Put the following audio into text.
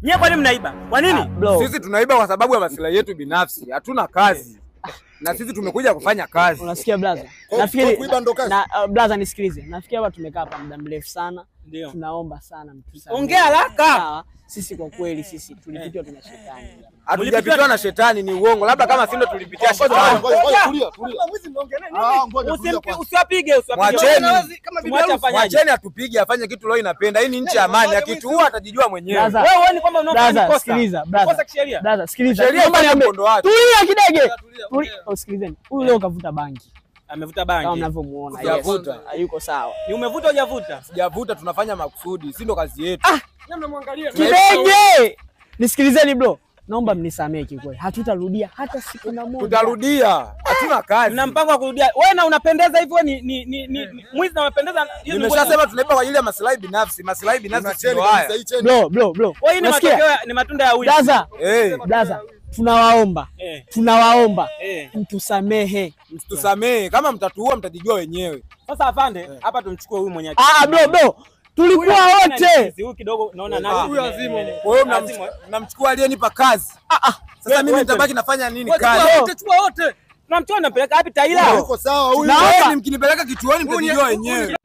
Nyie kwa nini mnaiba? Kwa nini? Sisi tunaiba kwa sababu ya maslahi yetu binafsi. Hatuna kazi. Na sisi tumekuja kufanya kazi. Unasikia blaza? Nafikiri kuiba ndo kazi. Na blaza nisikilize. Nafikiri hapa tumekaa hapa muda mrefu sana. Ndio. Tunaomba sana mtusamehe. Ongea haraka. Sisi kwa kweli sisi tulipitiwa na shetani. Hatujapitiwa na shetani, ni uongo. Labda kama sisi ndo tulipitia shetani. Tulia. Mwizi mnaongea nini? Usiwapige. Mwacheni atupige afanye kitu leo inapenda. Hii ni nchi ya amani. Akituua atajijua mwenyewe. Wewe uone kwamba unafanya kosa. Sikiliza, kosa kisheria. Blaza, sikiliza. Sheria ina mkondo wake. Tulia kidege. Usikilizeni. Huyu leo kavuta bangi. Amevuta bangi. Kama mnavyomuona. Sijavuta. Hayuko sawa. Ni umevuta hujavuta? Sijavuta, tunafanya makusudi. Si ndo kazi yetu. Mnamwangalia. Kidege. Nisikilizeni bro. Naomba mnisamee kikweli. Hatutarudia hata siku na moja. Tutarudia. Hatuna kazi. Mna mpango wa kurudia. Wewe na unapendeza hivyo ni mwizi na unapendeza. Nimeshasema tunaiba kwa ajili ya maslahi binafsi. Maslahi binafsi ndio haya. Bro. Wewe ni matokeo ni matunda ya wizi. Blaza. Tunawaomba mtusamehe. Mtusamehe. Kama mtatuua mtajijua wenyewe. Sasa afande, hapa tumchukue huyu mwenye bro. Tulikuwa wote. Huyu kidogo naona nani? Huyu azimu. Wewe mnamchukua aliyenipa kazi. Sasa mimi nitabaki nafanya nini kazi? Tutachukua wote. Tunamchukua nampeleka wapi Taila? Uko sawa huyu. Mkinipeleka kituoni mtajijua wenyewe.